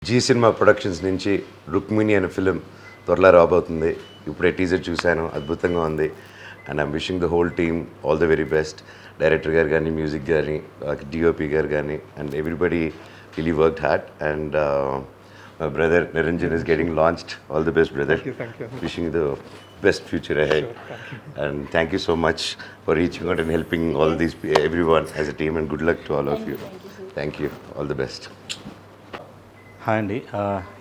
G cinema productions నుంచి రుక్మిణి అనే film త్వరలో రాబోతుంది. ఇప్పుడే టీజర్ చూశాను, అద్భుతంగా ఉంది. And I'm wishing the whole team all the very best. Director గారు కానీ, మ్యూజిక్ కానీ, డిఓపి గారు కానీ, and everybody really worked hard. And my brother Niranjan is getting launched. All the best, brother. Thank you. Wishing you the best future ahead. Sure, and thank you so much for reaching out and helping all these everyone as a team, and good luck to all of you. Thank you. All the best. Hi అండి,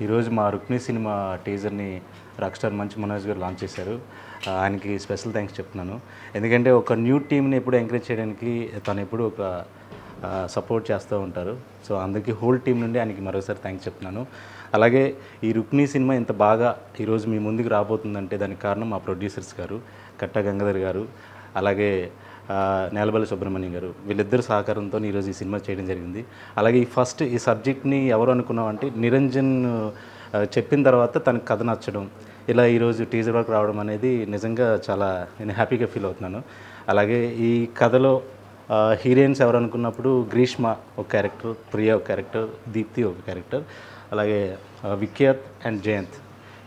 ఈరోజు మా Rukmini cinema టీజర్ని rock star మంచు మనోజ్ గారు launch చేశారు. ఆయనకి special thanks చెప్తున్నాను. ఎందుకంటే ఒక న్యూ టీమ్ని ఎప్పుడు ఎంకరేజ్ చేయడానికి తను ఎప్పుడు ఒక సపోర్ట్ చేస్తూ ఉంటారు. సో అందరికీ హోల్ టీం నుండి ఆయనకి మరోసారి థ్యాంక్స్ చెప్తున్నాను. అలాగే ఈ రుక్మిణి సినిమా ఇంత బాగా ఈరోజు మీ ముందుకు రాబోతుందంటే దానికి కారణం మా ప్రొడ్యూసర్స్ గారు, కట్టా గంగాధర్ గారు, అలాగే నేలబల్లి సుబ్రహ్మణ్యం గారు. వీళ్ళిద్దరు సహకారంతో ఈరోజు ఈ సినిమా చేయడం జరిగింది. అలాగే ఈ సబ్జెక్ట్ని ఎవరు అనుకున్నామంటే నిరంజన్ చెప్పిన తర్వాత తనకు కథ నచ్చడం, ఇలా ఈరోజు టీజర్ వరకు రావడం అనేది నిజంగా చాలా నేను హ్యాపీగా ఫీల్ అవుతున్నాను. అలాగే ఈ కథలో హీరోయిన్స్ ఎవరు అనుకున్నప్పుడు గ్రీష్మ ఒక క్యారెక్టర్, ప్రియా ఒక క్యారెక్టర్, దీప్తి ఒక క్యారెక్టర్, అలాగే విఖ్యాత్ అండ్ జయంత్,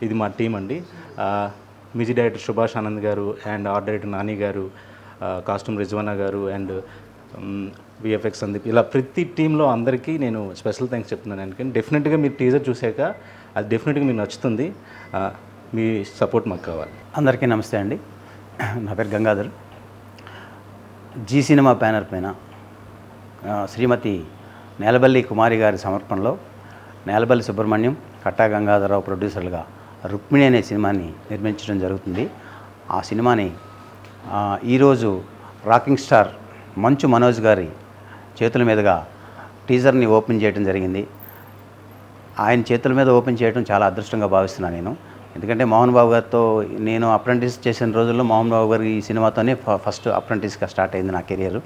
ఇది మా టీం అండి. మ్యూజిక్ డైరెక్టర్ సుభాష్ ఆనంద్ గారు అండ్ ఆర్ట్ డైరెక్టర్ నాని గారు, కాస్ట్యూమ్ రిజ్వానా గారు అండ్ విఎఫ్ఎక్స్ సందీప్, ఇలా ప్రతి టీంలో అందరికీ నేను స్పెషల్ థ్యాంక్స్ చెప్తున్నాను. ఎందుకంటే డెఫినెట్గా మీరు టీజర్ చూశాక అది డెఫినెట్గా మీకు నచ్చుతుంది. మీ సపోర్ట్ మాకు కావాలి. అందరికీ నమస్తే అండి. నా పేరు గంగాధర్. జీ సినిమా బ్యానర్ పైన శ్రీమతి నేలబల్లి కుమారి గారి సమర్పణలో నేలబల్లి సుబ్రహ్మణ్యం, కట్టా గంగాధరరావు ప్రొడ్యూసర్లుగా రుక్మిణి అనే సినిమాని నిర్మించడం జరుగుతుంది. ఆ సినిమాని ఈరోజు రాకింగ్ స్టార్ మంచు మనోజ్ గారి చేతుల మీదుగా టీజర్ని ఓపెన్ చేయడం జరిగింది. ఆయన చేతుల మీద ఓపెన్ చేయడం చాలా అదృష్టంగా భావిస్తున్నాను నేను. ఎందుకంటే మోహన్ బాబు గారితో నేను అప్రెంటిస్ చేసిన రోజుల్లో మోహన్ బాబు గారి ఈ సినిమాతోనే ఫస్ట్ అప్రెంటిస్గా స్టార్ట్ అయింది నా కెరియర్.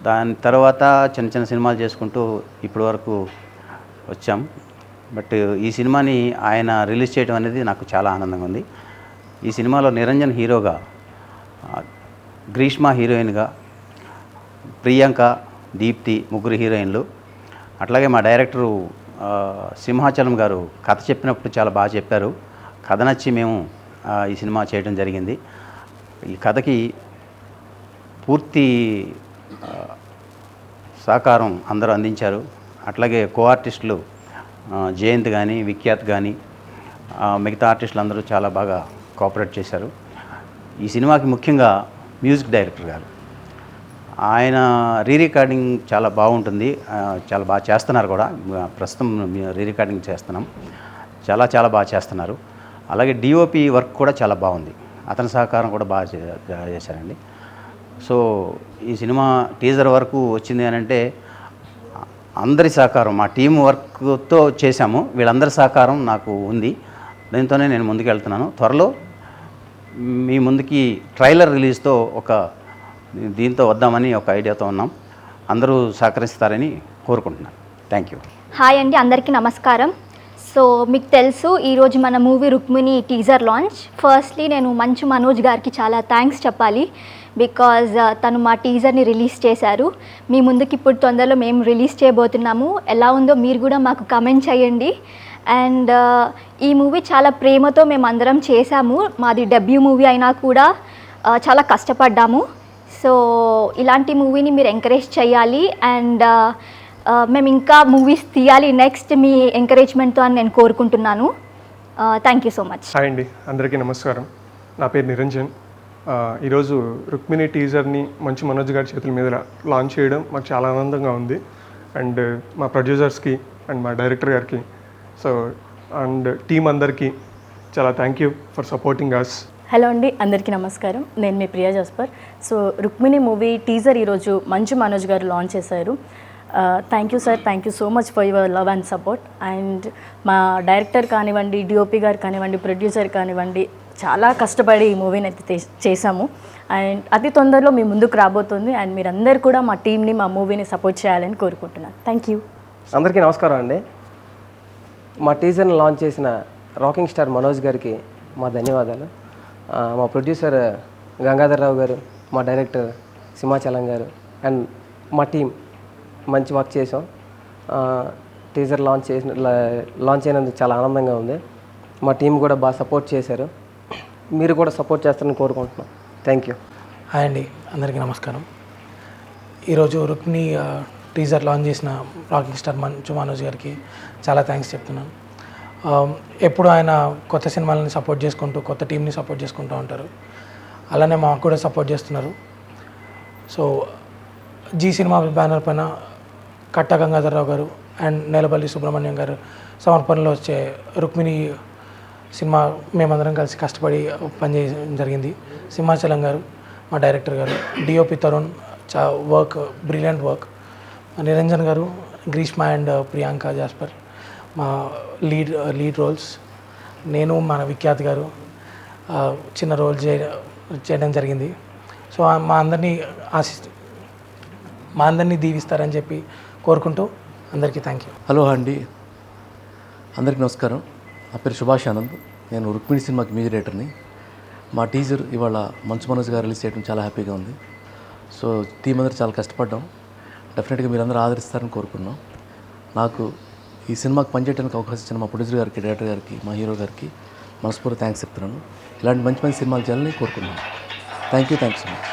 దాని తర్వాత చిన్న చిన్న సినిమాలు చేసుకుంటూ ఇప్పటి వరకు వచ్చాం. బట్ ఈ సినిమాని ఆయన రిలీజ్ చేయడం అనేది నాకు చాలా ఆనందంగా ఉంది. ఈ సినిమాలో నిరంజన్ హీరోగా, గ్రీష్మ హీరోయిన్గా, ప్రియాంక, దీప్తి ముగ్గురు హీరోయిన్లు. అట్లాగే మా డైరెక్టరు సింహాచలం గారు కథ చెప్పినప్పుడు చాలా బాగా చెప్పారు. కథ నచ్చి మేము ఈ సినిమా చేయడం జరిగింది. ఈ కథకి పూర్తి సహకారం అందరూ అందించారు. అట్లాగే కో ఆర్టిస్టులు జయంత్ కానీ, విఖ్యాత్ కానీ, మిగతా ఆర్టిస్టులు అందరూ చాలా బాగా కోఆపరేట్ చేశారు. ఈ సినిమాకి ముఖ్యంగా మ్యూజిక్ డైరెక్టర్ గారు, ఆయన రికార్డింగ్ చాలా బాగుంటుంది, చాలా బాగా చేస్తున్నారు కూడా. ప్రస్తుతం రికార్డింగ్ చేస్తున్నాం, చాలా బాగా చేస్తున్నారు. అలాగే డిఓపి వర్క్ కూడా చాలా బాగుంది, అతని సహకారం కూడా బాగా చేశారండి. సో ఈ సినిమా టీజర్ వరకు వచ్చింది అని అంటే అందరి సహకారం, మా టీం వర్క్తో చేశాము. వీళ్ళందరి సహకారం నాకు ఉంది. దీంతోనే నేను ముందుకు వెళ్తున్నాను. త్వరలో మీ ముందుకి ట్రైలర్ రిలీజ్తో దీంతో వద్దామని ఒక ఐడియాతో ఉన్నాం. అందరూ సహకరిస్తారని కోరుకుంటున్నాను. Thank you. హాయ్ అండి, అందరికీ నమస్కారం. సో మీకు తెలుసు ఈరోజు మన movie Rukmini teaser launch. Firstly నేను మంచు మనోజ్ గారికి చాలా థ్యాంక్స్ చెప్పాలి. బికాజ్ తను మా టీజర్ని రిలీజ్ చేశారు. మీ ముందుకి ఇప్పుడు తొందరలో మేము రిలీజ్ చేయబోతున్నాము. ఎలా ఉందో మీరు కూడా మాకు కమెంట్ చేయండి. అండ్ ఈ మూవీ చాలా ప్రేమతో మేము అందరం చేశాము. మాది డెబ్యూ మూవీ అయినా కూడా చాలా కష్టపడ్డాము. సో ఇలాంటి మూవీని మీరు ఎంకరేజ్ చేయాలి. అండ్ మేము ఇంకా మూవీస్ తీయాలి నెక్స్ట్ మీ ఎంకరేజ్మెంట్తో అని నేను కోరుకుంటున్నాను. Thank you so much. Hi అండి, అందరికీ నమస్కారం. నా పేరు నిరంజన్. ఈరోజు రుక్మిణి టీజర్ని మంచు మనోజ్ గారి చేతుల మీద లాంచ్ చేయడం మాకు చాలా ఆనందంగా ఉంది. అండ్ మా ప్రొడ్యూసర్స్కి అండ్ మా డైరెక్టర్ గారికి, సో అండ్ టీం అందరికీ చాలా thank you for supporting us. Hello అండి, అందరికీ నమస్కారం. నేను మీ Priya Jasper. So Rukmini movie teaser ఈరోజు మంచు మనోజ్ గారు లాంచ్ చేశారు. Thank you sir, thank you so much for your love and support. And మా డైరెక్టర్ కానివ్వండి, డిఓపి గారు కానివ్వండి, ప్రొడ్యూసర్ కానివ్వండి, చాలా కష్టపడి ఈ మూవీని అయితే చేశాము. అండ్ అతి తొందరలో మీ ముందుకు రాబోతుంది. అండ్ మీరందరూ కూడా మా టీంని, మా మూవీని సపోర్ట్ చేయాలని కోరుకుంటున్నాను. Thank you. అందరికీ నమస్కారం అండి. మా టీజర్ని లాంచ్ చేసిన రాకింగ్ స్టార్ మనోజ్ గారికి మా ధన్యవాదాలు. మా ప్రొడ్యూసర్ గంగాధర్రావు గారు, మా డైరెక్టర్ సింహాచలం గారు అండ్ మా టీం మంచి వర్క్ చేసాం. టీజర్ లాంచ్ అయినందుకు చాలా ఆనందంగా ఉంది. మా టీం కూడా బాగా సపోర్ట్ చేశారు. మీరు కూడా సపోర్ట్ చేస్తారని కోరుకుంటున్నాను. Thank you. హాయ్ అండి, అందరికీ నమస్కారం. ఈరోజు రుక్మిణి టీజర్ లాంచ్ చేసిన రాకింగ్ స్టార్ మంచు మనోజ్ గారికి చాలా థ్యాంక్స్ చెప్తున్నాను. ఎప్పుడు ఆయన కొత్త సినిమాలని సపోర్ట్ చేసుకుంటూ కొత్త టీంని సపోర్ట్ చేసుకుంటూ ఉంటారు. అలానే మాకు కూడా సపోర్ట్ చేస్తున్నారు. సో జీ సినిమా బ్యానర్ పైన కట్ట గంగాధర్రావు గారు అండ్ నేలపల్లి సుబ్రహ్మణ్యం గారు సమర్పణలో వచ్చే రుక్మిణి సినిమా మేమందరం కలిసి కష్టపడి పనిచేయడం జరిగింది. సింహాచలం గారు మా డైరెక్టర్ గారు, DOP Tarun work brilliant work, Niranjan గారు, గ్రీష్మ అండ్ ప్రియాంక జాస్పర్ మా లీడ్ రోల్స్, నేను మన విఖ్యాత్ గారు చిన్న రోల్ చేయడం జరిగింది. సో మా అందరినీ దీవిస్తారని చెప్పి కోరుకుంటూ అందరికీ థ్యాంక్ యూ. హలో అండి, అందరికీ నమస్కారం. నా పేరు సుభాష్ ఆనంద్. నేను రుక్మిణి సినిమాకి మ్యూజిక్ డైరెక్టర్ని. మా టీజర్ ఇవాళ మంచు మనోజ్ గారు రిలీజ్ చేయడం చాలా హ్యాపీగా ఉంది. సో టీం అందరూ చాలా కష్టపడ్డాం. డెఫినెట్గా మీరందరూ ఆదరిస్తారని కోరుకున్నాం. నాకు ఈ సినిమాకి పనిచేయడానికి అవకాశం ఇచ్చిన మా ప్రొడ్యూసర్ గారికి, డైరెక్టర్ గారికి, మా హీరో గారికి మనస్ఫూర్తి థ్యాంక్స్ చెప్తున్నాను. ఇలాంటి మంచి మంచి సినిమాలు చేయాలని కోరుకున్నాను. Thank you so much.